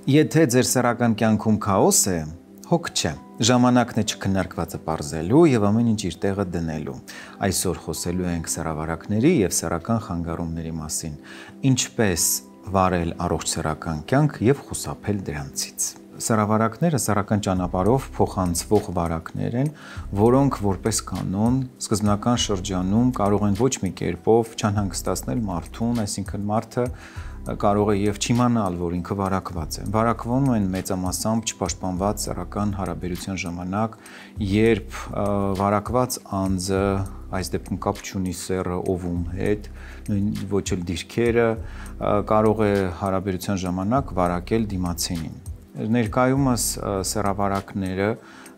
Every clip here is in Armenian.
Եթե ձեր սեռական կյանքում քաոս է, հոգ չէ։ Ժամանակն է չքննարկվածը պարզելու եւ ամեն ինչ իր տեղը դնելու։ Այսօր խոսելու ենք սեռավարակների եւ սեռական խանգարումների մասին։ Ինչպես վարել առողջ սեռական կյանք եւ խուսափել դրանցից։ Սեռավարակները սեռական ճանապարհով փոխանցվող վարակներ են, որոնք որպես կանոն սկզբնական շրջանում կարող են ոչ մի կերպով չանհանգստացնել մարդուն, այսինքն մարդը կարող է եւ չիմանալ, որ ինքը վարակված է։ Վարակվում են մեծամասամբ չպաշտպանված սեռական հարաբերության ժամանակ, երբ վարակված անձը այս դեպքում կապ չունի սեռը ով ում հետ, ոչ էլ դիրքերը, կարող է հարաբերության ժամանակ վարակել դիմացինին։ Ներկայումս սեռավարակները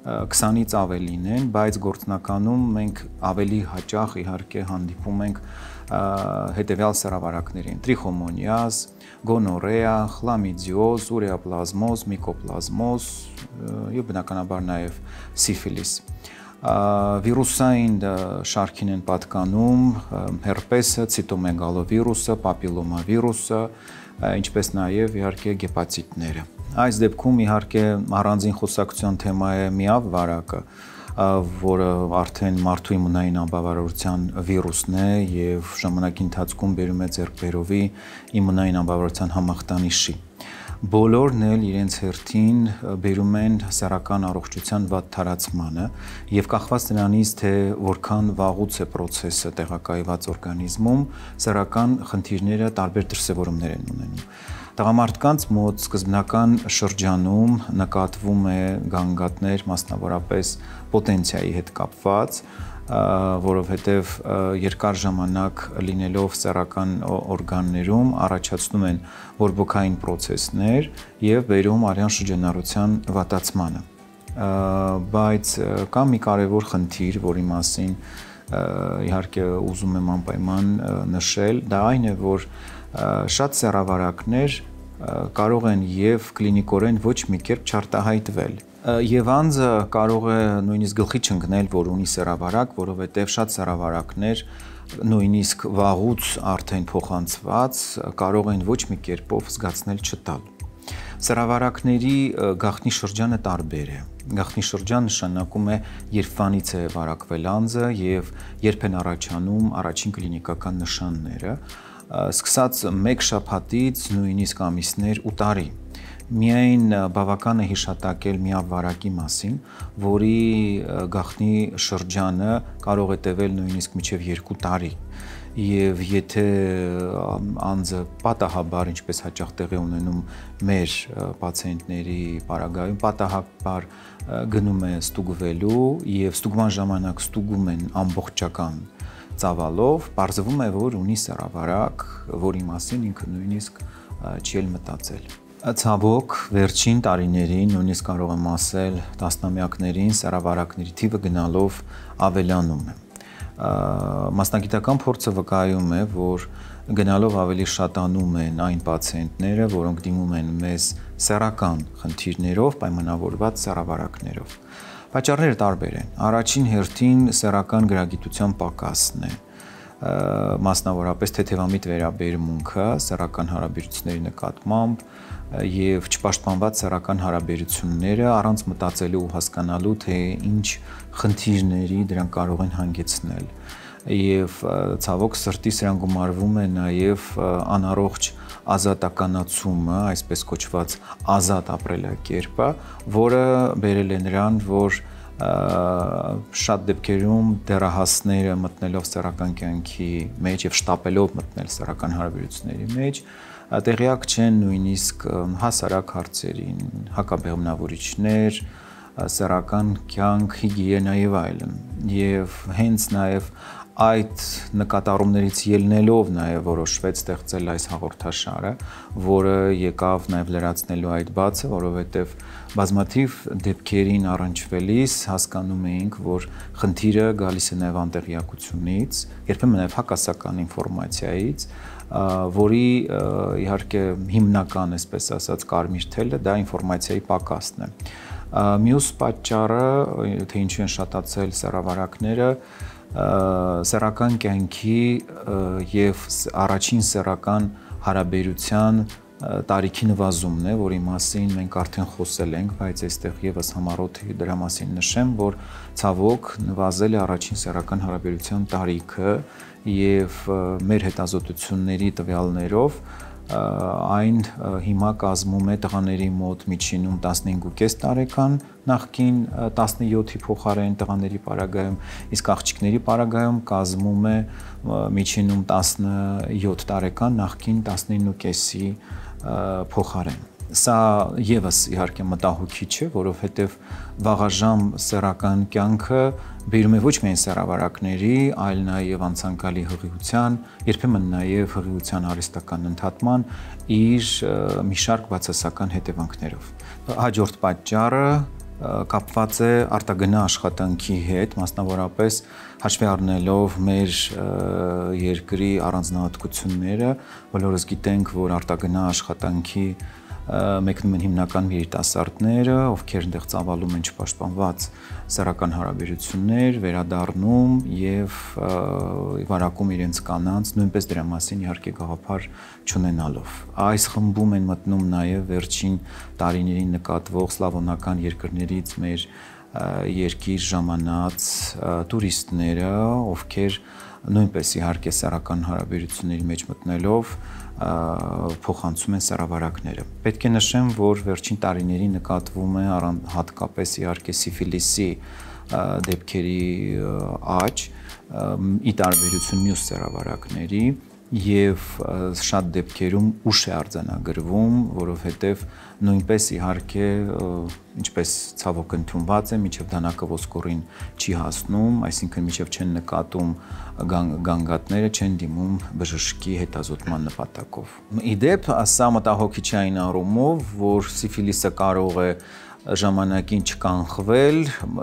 20-ից ավելին են, բայց գործնականում մենք ավելի հաճախ իհարկե հանդիպում ենք հետևյալ սեռավարակներին՝ տրիխոմոնիազ, գոնորեա, խլամիդիոզ, ուրեապլազմոզ, միկոպլազմոզ եւ բնականաբար նաեւ սիֆիլիս։ Վիրուսային շարքին են պատկանում հերպեսը, ցիտոմեգալովիրուսը, պապիլոմավիրուսը, ինչպես նաեւ իհարկե գեպատիտները։ Այս դեպքում իհարկե առանձին խոսակցության թեմա է միավ վարակը, որը արդեն մարդու իմունային անբավարարության վիրուսն է եւ ժամանակի ընթացքում բերում է ձեռքբերովի իմունային անբավարարության համախտանիշի։ Բոլորն էլ իրենց հերթին բերում են սեռական առողջության վատ թարացմանը եւ կախված նրանից, թե որքան վաղուց է process-ը տեղակայված օրգանիզմում, սեռական խնդիրները տարբեր դրսևորումներ են ունենում։ Տղամարդկանց մոտ սկզբնական շրջանում նկատվում է գանգատներ, մասնավորապես պոտենցիայի հետ կապված, որովհետև երկար ժամանակ լինելով սեռական օրգաններում առաջացնում են բորբոքային process-ներ եւ բերում արյան շրջանառության վատացմանը։ Բայց կա մի կարևոր խնդիր, որի մասին իհարկե ուզում եմ անպայման նշել, դա այն է, որ շատ սեռավարակներ կարող են եւ կլինիկորեն ոչ մի կերպ չարտահայտվել։ Եվ անձը կարող է նույնիսկ գլխի չընկնել, որ ունի սեռավարակ, որովհետեւ շատ սեռավարակներ նույնիսկ վաղուց արդեն փոխանցված կարող են ոչ մի կերպով զգացնել չտալ։ Սեռավարակների գաղտնի շրջանը տարբեր է։ Գաղտնի շրջան նշանակում է երբանից է վարակվել անձը եւ երբ են առաջանում առաջին կլինիկական նշանները, սկսած մեկ շաբաթից նույնիսկ ամիսներ ու տարի։ Միայն բավական է հիշատակել միավ վարակի մասին, որի գաղտնի շրջանը կարող է տևել նույնիսկ մինչև 2 տարի։ Եվ եթե անձը պատահաբար, ինչպես հաճախ տեղի ունենում մեր պացիենտների պարագայում, պատահաբար գնում է ստուգվելու եւ ստուգման ժամանակ ստուգում են ամբողջական ծավալով, պարզվում է, որ ունի սեռավարակ, որի մասին ինքը նույնիսկ չի էլ մտածել։ Ցավոք, վերջին տարիներին, նույնիսկ կարող եմ ասել տասնամյակներին, սեռավարակների թիվը գնալով ավելանում է։ Մասնագիտական փորձը վկայում է, որ գնալով ավելի շատանում են այն պացիենտները, որոնք դիմում են մեզ սեռական խնդիրներով, պայմանավորված սեռավարակներով։ Պատճառները տարբեր են։ Առաջին հերթին սեռական գրագիտության պակասն է, մասնավորապես թեթևամիտ վերաբերմունքը սեռական հարաբերությունների նկատմամբ եւ չպաշտպանված սեռական հարաբերությունները առանց մտածելու ու հասկանալու, թե ինչ խնդիրների դրանք կարող են հանգեցնել։ Եվ ցավոք սրտի սրան գումարվում է նաեւ անառողջ ազատականացումը, այսպես կոչված ազատ ապրելակերպը, որը բերել է նրան, որ շատ դեպքերում դեռահասները մտնելով սեռական կյանքի մեջ եւ շտապելով մտնել սեռական հարաբերությունների մեջ, տեղյակ չեն նույնիսկ հասարակ հարցերին, հակաբեղմնավորիչներ, սեռական կյանք, հիգիենա եւ այլն։ Եվ հենց նաեւ այդ նկատառումներից ելնելով նաեւ որոշվեց ստեղծել այս հաղորդաշարը, որը եկավ նաեւ լրացնելու այդ բացը, որովհետեւ բազմաթիվ դեպքերին առնչվելիս հասկանում էինք, որ խնդիրը գալիս է նաեւ անտեղյակությունից, երբեմն նաեւ հակասական ինֆորմացիայից, որի իհարկե հիմնական, այսպես ասած, կարմիր թելը դա ինֆորմացիայի պակասն է։ Մյուս պատճառը, թե ինչու են շատացել սեռավարակները, սեռական կյանքի եւ առաջին սեռական հարաբերության տարիքի նվազումն է, որի մասին մենք արդեն խոսել ենք, բայց այստեղ եւս համառոտ դրա մասին նշեմ, որ ցավոք նվազել է առաջին սեռական հարաբերության տարիքը եւ մեր հետազոտությունների տվյալներով այն հիմա կազմում է տղաների մոտ միջինում 15.5 տարեկան, նախքին 17-ի փոխարեն տղաների պարագայում, իսկ աղջիկների պարագայում կազմում է միջինում 17 տարեկան, նախքին 19.5-ի փոխարեն։ Սա եւս իհարկե մտահոգիչ է, որովհետեւ վաղաժամ սեռական կյանքը բերում է ոչ միայն սեռավարակների, այլ նաեւ անցանկալի հղիության, երբեմն նաեւ հղիության արհեստական ընդհատման իր մի շարք բացասական հետևանքներով։ Հաջորդ պատճառը կապված է արտագնա աշխատանքի հետ, մասնավորապես հաշվի առնելով մեր երկրի առանձնահատկությունները, բոլորս գիտենք, որ արտագնա աշխատանքի մեկնում են հիմնական երիտասարդները, ովքեր այնտեղ ծավալում են չպաշտպանված սեռական հարաբերություններ, վերադառնում եւ վարակում իրենց կանանց, նույնպես դրա մասին իհարկե գաղափար չունենալով։ Այս խմբում են մտնում նաեւ վերջին տարիներին նկատվող սլավոնական երկրներից մեր երկիր ժամանած տուրիստները, ովքեր նույնպես իհարկե սեռական հարաբերությունների մեջ մտնելով փոխանցում են սեռավարակները։ Պետք է նշեմ, որ վերջին տարիներին նկատվում է հատկապես իհարկե սիֆիլիսի դեպքերի աճ, ի տարբերություն մյուս սեռավարակների, եւ շատ դեպքերում ուշ է արձանագրվում, որովհետեւ նույնպես իհարկե ինչպես ցավոք ընդունված է, մինչև դանակը ոսկորին չի հասնում, այսինքն մինչև չեն նկատում գանգատները, չեն դիմում բժշկի հետազոտման նպատակով։ Իդեպ, սա մտահոգիչ է այն առումով, որ սիֆիլիսը կարող է ժամանակին չկանխվել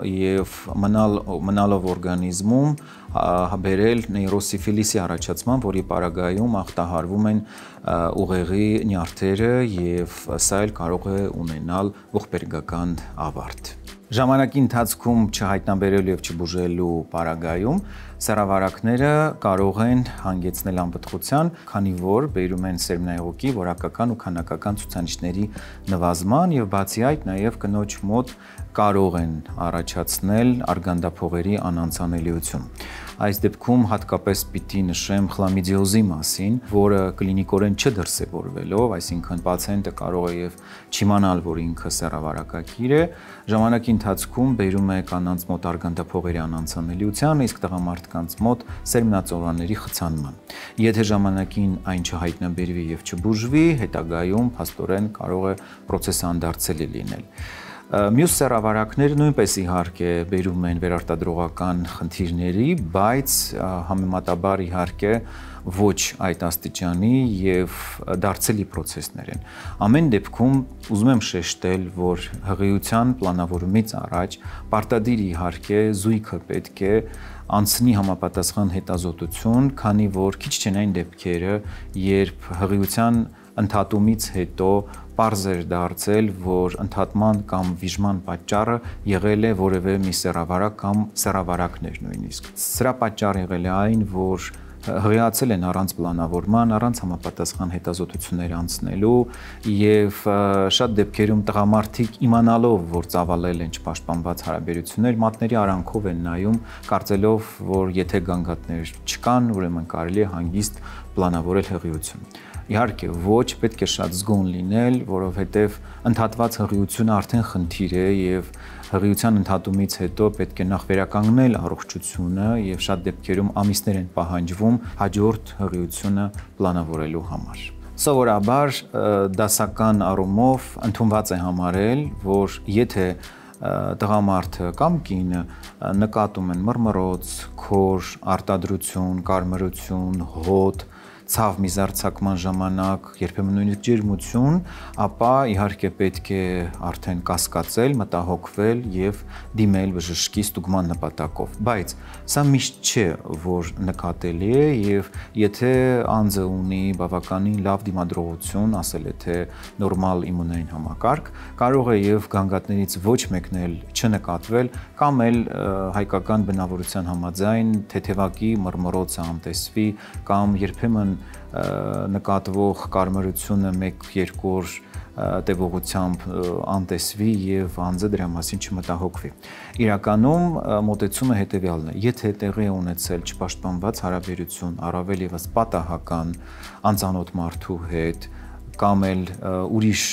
եւ մնալով օրգանիզմում բերել նեյրոսիֆիլիսի առաջացման, որի պարագայում ախտահարվում են ուղեղի նյարդերը եւ սա էլ կարող է ունենալ ողբերգական ավարտ։ Ժամանակի ընթացքում չհայտնաբերելու եւ չբուժելու պարագայում սեռավարակները կարող են հանգեցնել անպտղության, քանի որ բերում են սերմնայողոքի, որակական ու քանակական ցուցանիշների նվազման եւ բացի այդ նաեւ կնոջ մոտ կարող են առաջացնել արգանդափողերի անանցանելիություն։ Այս դեպքում հատկապես պիտի նշեմ խլամիդիոզի մասին, որը կլինիկորեն չդրսևորվելով, այսինքն պացիենտը կարող է եւ չիմանալ, որ ինքը սեռավարակակիր է, ժամանակի ընթացքում բերում է կանանց մոտ արգանդափողերի անանցանելիության, իսկ տղամարդկանց մոտ սերմնածորանների խցանման։ Եթե ժամանակին այն չհայտնաբերվի եւ չբուժվի, հետագայում փաստորեն կարող է պրոցեսը անդարձելի լինել։ Մյուս սեռավարակները նույնպես իհարկե բերում են վերարտադրողական խնդիրների, բայց համեմատաբար իհարկե ոչ այդ աստիճանի եւ դարձելի պրոցեսներ են։ Ամեն դեպքում ուզում եմ շեշտել, որ հղիության պլանավորումից առաջ պարտադիր իհարկե զույգը պետք է անցնի համապատասխան հետազոտություն, քանի որ քիչ չեն այն դեպքերը, երբ հղիության ընդհատումից հետո պարզ էր դարձել, որ ընդհատման կամ վիժման պատճառը եղել է որևէ մի սեռավարակ կամ սեռավարակներ նույնիսկ։ Սրա պատճառը եղել է այն, որ հղիացել են առանց պլանավորման, առանց համապատասխան հետազոտություններ անցնելու եւ շատ դեպքերում տղամարդիկ իմանալով, որ ծավալել են չպաշտպանված հարաբերություններ, մատների արանքով են նայում, կարծելով, որ եթե գանգատներ չկան, ուրեմն կարելի է հանգիստ պլանավորել հղիություն։ Իհարկե ոչ, պետք է շատ զգոն լինել, որովհետև ընդհատված հղիությունը արդեն խնդիր է եւ հղիության ընդհատումից հետո պետք է նախ վերականգնել առողջությունը եւ շատ դեպքերում ամիսներ են պահանջվում հաջորդ հղիությունը պլանավորելու համար։ Սովորաբար դասական առումով ընդունված է համարել, որ եթե տղամարդը կամ կինը նկատում են մռմռոց, քոր, արտադրություն, կարմրություն, հոտ, ցավ միզարձակման ժամանակ, երբեմն նույնիսկ ջերմություն, ապա իհարկե պետք է արդեն կասկածել, մտահոգվել եւ դիմել բժշկի ստուգման նպատակով։ Բայց սա միշտ չէ, որ նկատելի է եւ եթե անձը ունի բավականին լավ դիմադրողություն, ասել է թե նորմալ իմունային համակարգ, կարող է եւ գանգատներից ոչ մեկն էլ չնկատվել կամ էլ հայկական բնավորության համաձայն թեթևակի մռմռոցը անտեսվի կամ երբեմն նկատվող կարմրությունը 1-2 օր տևողությամբ անտեսվի եւ անձը դրա մասին չմտահոգվի։ Իրականում մոտեցումը հետեւյալն է. եթե տեղի է ունեցել չպաշտպանված հարաբերություն, առավել եւս պատահական անծանոթ մարդու հետ կամ էլ ուրիշ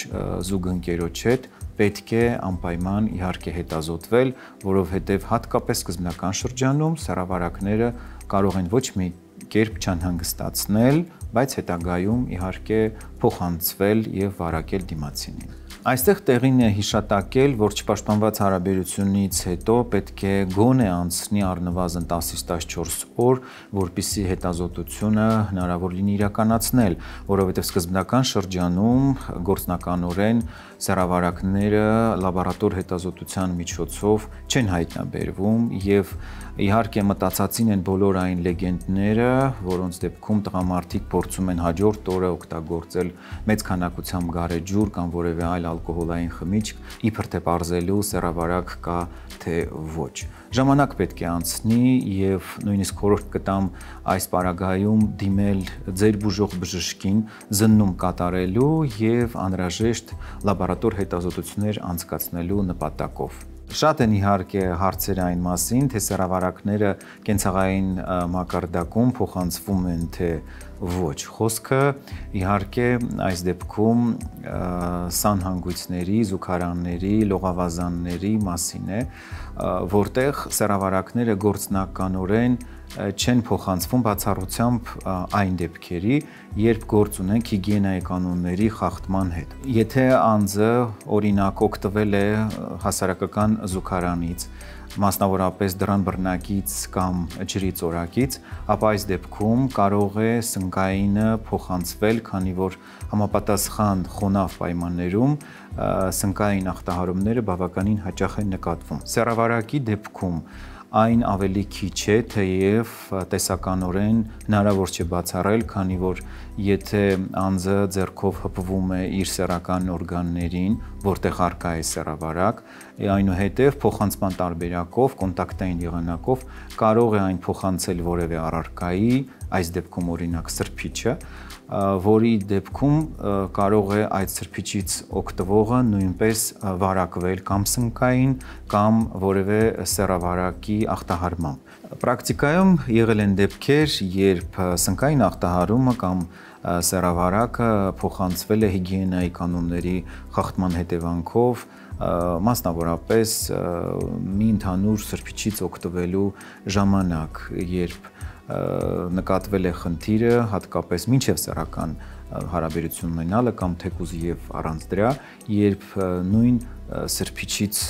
զուգընկերոջ հետ, պետք է անպայման իհարկե հետազոտվել, որովհետև հատկապես սկզբնական շրջանում սեռավարակները կարող են ոչ մի կերպ չանհանգստացնել, բայց հետագայում իհարկե փոխանցվել եւ վարակել դիմացինին։ Այստեղ տեղին է հիշատակել, որ չպաշտպանված հարաբերությունից հետո պետք է գոնե անցնի առնվազն 10-ից 14 օր, որպեսզի հետազոտությունը հնարավոր լինի իրականացնել, որովհետև սկզբնական շրջանում գործնականորեն սեռավարակները լաբորատոր հետազոտության միջոցով չեն հայտնաբերվում եւ իհարկե մտածածին են բոլոր այն լեգենդները, որոնց դեպքում տղամարդիկ փորձում են հաջորդ օրը օգտագործել մեծ քանակությամբ գարեջուր կամ որևէ այլ ալկոհոլային խմիչք, իբր թե պարզելու սեռավարակ կա թե ոչ։ Ժամանակ պետք է անցնի եւ նույնիսկ խորհուրդ կտամ այս պարագայում դիմել ձեր բուժող բժշկին զննում կատարելու եւ անհրաժեշտ լաբորատոր հետազոտություններ անցկացնելու նպատակով։ Շատ են իհարկե հարցեր այն մասին, թե սեռավարակները կենցաղային մակարդակում փոխանցվում են թե ոչ։ Խոսքը իհարկե այս դեպքում սանհանգույցների, զուգարանների, լողավազանների մասին է, որտեղ սեռավարակները գործնականորեն չեն փոխանցվում բացառությամբ այն դեպքերի, երբ գործ ունենք հիգիենայի կանոնների խախտման հետ։ Եթե անձը օրինակ օգտվել է հասարակական զուգարանից, մասնավորապես դռան բռնակից կամ ջրի ծորակից, ապա այս դեպքում կարող է սնկայինը փոխանցվել, քանի որ համապատասխան խոնավ պայմաններում սնկային ախտահարումները բավականին հաճախ են նկատվում։ Սեռավարակի դեպքում այն ավելի քիչ է, թեև տեսականորեն հնարավոր չէ բացառել, քանի որ եթե անձը ձեռքով հպվում է իր սեռական օրգաններին, որտեղ առկա է սեռավարակ, այնուհետև փոխանցման տարբերակով, կոնտակտային եղանակով կարող է այն փոխանցել որևէ առարկայի, այս դեպքում օրինակ սրբիչը, որի դեպքում կարող է այդ սրբիչից օգտվողը նույնպես վարակվել կամ սնկային կամ որևէ սեռավարակի ախտահարմամբ։ Պրակտիկայում եղել են դեպքեր, երբ սնկային ախտահարումը կամ սեռավարակը փոխանցվել է հիգիենայի կանոնների խախտման հետևանքով, մասնավորապես մի ընդհանուր սրբիչից օգտվելու ժամանակ, երբ նկատվել է խնդիրը հատկապես մինչև սեռական հարաբերություն ունենալը կամ թեկուզ եւ առանց դրա, երբ նույն սրբիչից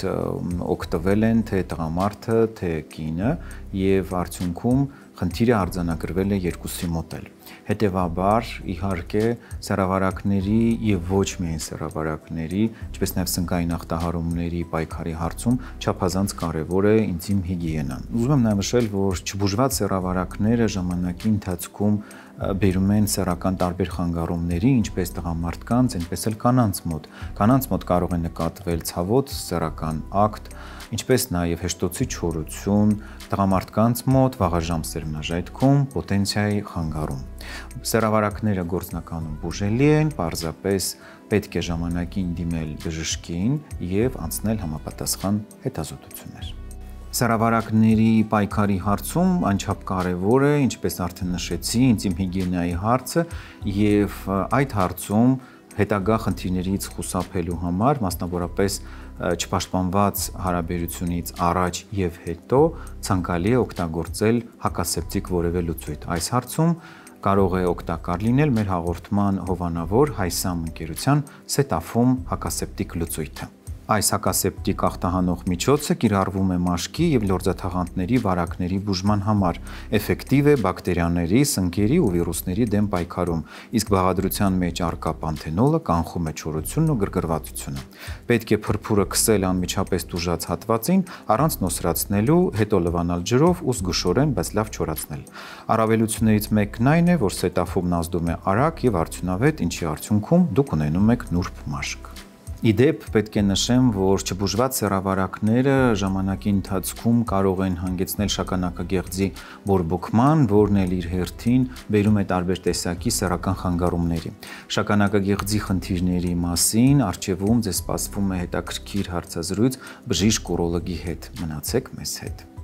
օգտվել են թե տղամարդը, թե կինը եւ արդյունքում խնդիրը արձանագրվել է երկուսի մոտ էլ։ Հետևաբար, իհարկե, սեռավարակների եւ ոչ միայն սեռավարակների, ինչպես նաեւ սնկային ախտահարումների պայքարի հարցում չափազանց կարեւոր է ինտիմ հիգիենան։ Ուզում եմ նաեւ նշել, որ չբուժված սեռավարակները ժամանակի ընթացքում բերում են սեռական տարբեր խանգարումների, ինչպես տղամարդկանց, այնպես էլ կանանց մոտ։ Կանանց մոտ կարող է նկատվել ցավոտ սեռական ակտ, ինչպես նաև հեշտոցի չորություն, տղամարդկանց մոտ վաղաժամ սերմնաժայթքում, պոտենցիայի խանգարում։ Սեռավարակները գործնականում բուժելի են, պարզապես պետք է ժամանակին դիմել բժշկին եւ անցնել համապատասխան հետազոտություններ։ Սեռավարակների պայքարի հարցում անչափ կարևոր է, ինչպես արդեն նշեցի, ինտիմ հիգիենայի հարցը եւ այդ հարցում հետագա խնդիրներից խուսափելու համար, մասնավորապես չպաշտպանված հարաբերությունից առաջ եւ հետո ցանկալի է օգտագործել հակասեպտիկ որևէ լուծույթ։ Այս հարցում կարող է օգտակար լինել մեր հաղորդման հովանավոր Հայսամ ընկերության Սետաֆոմ հակասեպտիկ լուծույթը։ Այս հակասեպտիկ ախտահանող միջոցը կիրառվում է մաշկի եւ լորձաթաղանթների վարակների բուժման համար, էֆեկտիվ է բակտերիաների, սնկերի ու վիրուսների դեմ պայքարում, իսկ բաղադրության մեջ առկա պանթենոլը կանխում է չորությունն ու գրգռվածությունը։ Պետք է փրփուրը քսել անմիջապես տուժած հատվածին, առանց նոսրացնելու, հետո լվանալ ջրով ու զգուշորեն, բայց լավ չորացնել։ Առավելություններից մեկն այն է, որ Սետաֆոմն ազդում է արագ եւ արդյունավետ, ինչի արդյունքում դուք ունենում եք նուրբ մաշկ։ Իդեպ պետք է նշեմ, որ չբուժված սեռավարակները ժամանակի ընթացքում կարող են հանգեցնել շագանակագեղձի բորբոքման, որն էլ իր հերթին բերում է տարբեր տեսակի սեռական խանգարումների։ Շագանակագեղձի խնդիրների մասին առջևում ձեզ սպասվում է հետաքրքիր հարցազրույց բժիշկ ուրոլոգի հետ։ Մնացեք մեզ հետ։